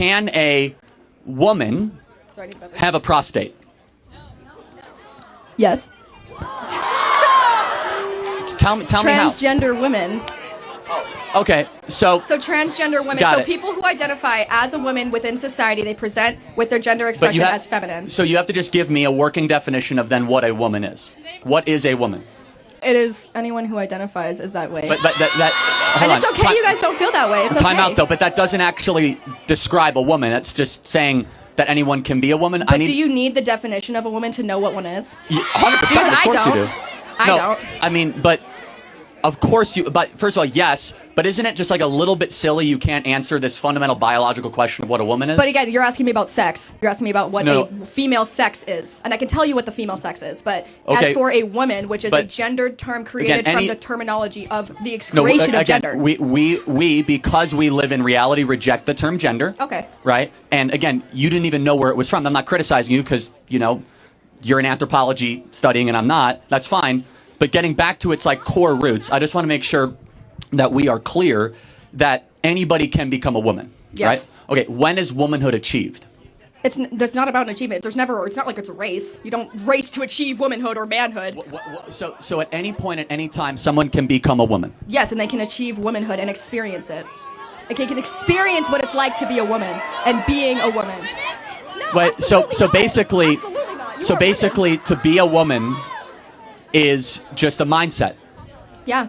can a woman have a prostate? Yes. Tell me how. Transgender women. Okay, so transgender women. Got So it. people who identify as a woman within society, they present with their gender expression as feminine. So you have to just give me a working definition of then what a woman is. What is a woman? It is anyone who identifies as that way. But hold and on. it's okay you guys don't feel that way. It's Time okay. out though, but that doesn't actually describe a woman. That's just saying that anyone can be a woman. But do you need the definition of a woman to know what one is? 100%. Because Of course you do. I don't. I mean, but of course you. But first of all, yes. But isn't it just like a little bit silly? You can't answer this fundamental biological question of what a woman is. But again, you're asking me about sex. You're asking me about what No. a female sex is, and I can tell you what the female sex is. But Okay. as for a woman, which is a But gendered term created again, from the terminology of the No, excretion of again, gender. we because we live in reality reject the term gender. Okay. Right. And again, you didn't even know where it was from. I'm not criticizing you because you're in anthropology studying and I'm not. That's fine. But getting back to its like core roots, I just want to make sure that we are clear that anybody can become a woman. Yes. Right. Okay. When is womanhood achieved? That's not about an achievement. It's not like it's a race. You don't race to achieve womanhood or manhood. So at any point, at any time, someone can become a woman. Yes, and they can achieve womanhood and experience it. Like they can experience what it's like to be a woman and being a woman. No, But so basically, Absolutely not. You so are basically, to be a woman is just a mindset. Yeah.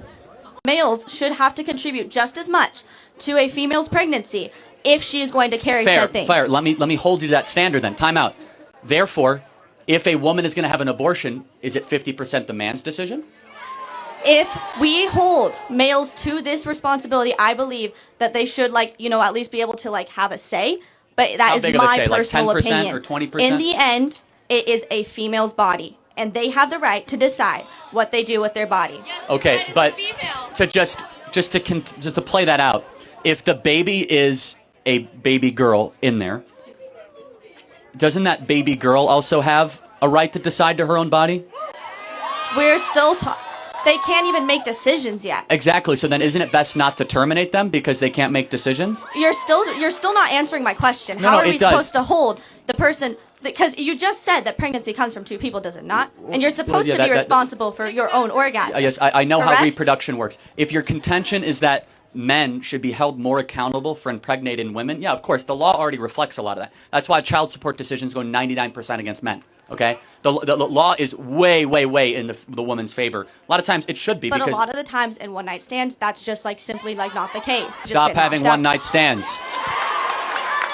Males should have to contribute just as much to a female's pregnancy if she is going to carry said thing. Fair. Let me hold you to that standard then. Time out. Therefore, if a woman is going to have an abortion, is it 50% the man's decision? If we hold males to this responsibility, I believe that they should at least be able to have a say. But that How is big of a my say? Like personal 10% opinion. or 20%? In the end, it is a female's body, and they have the right to decide what they do with their body. Okay, but to just to play that out, if the baby is a baby girl in there, doesn't that baby girl also have a right to decide to her own body? We're still they can't even make decisions yet. Exactly. So then isn't it best not to terminate them because they can't make decisions? You're still not answering my question. No, How no, are it we does. supposed to hold the person? Because you just said that pregnancy comes from two people, does it not? And you're supposed to be responsible for your own orgasm. Yes, I know how Correct? reproduction works. If your contention is that men should be held more accountable for impregnating women, yeah, of course, the law already reflects a lot of that. That's why child support decisions go 99% against men. Okay, the law is way in the woman's favor. A lot of times it should be, But because a lot of the times in one night stands, that's just simply not the case. stop having one night stands.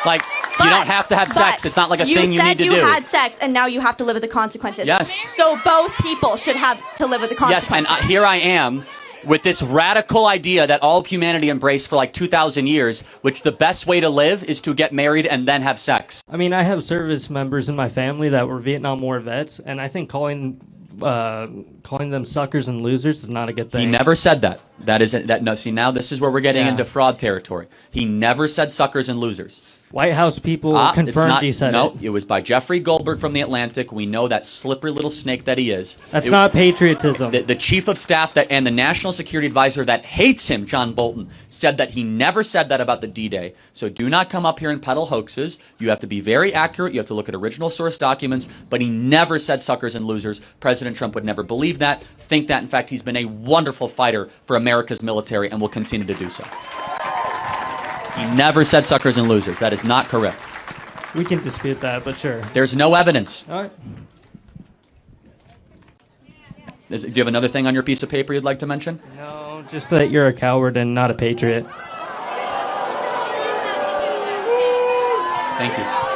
Like, you don't have to have sex. It's not like a thing you need to do. You said you had sex, and now you have to live with the consequences. Yes. So both people should have to live with the Yes, consequences. and here I am with this radical idea that all of humanity embraced for like 2,000 years, which the best way to live is to get married and then have sex. I mean, I have service members in my family that were Vietnam War vets, and I think calling them suckers and losers is not a good thing. He never said that. That isn't that. No, see, now this is where we're getting into fraud territory. He never said suckers and losers. White House people confirmed he said it. It was by Jeffrey Goldberg from The Atlantic. We know that slippery little snake that he is. That's not patriotism. The chief of staff and the national security advisor that hates him, John Bolton, said that he never said that about the D-Day. So do not come up here and peddle hoaxes. You have to be very accurate. You have to look at original source documents. But he never said suckers and losers. President Trump would never believe that, think that. In fact, he's been a wonderful fighter for America's military and will continue to do so. He never said suckers and losers. That is not correct. We can dispute that, but sure. There's no evidence. All right. Do you have another thing on your piece of paper you'd like to mention? No, just that you're a coward and not a patriot. Thank you.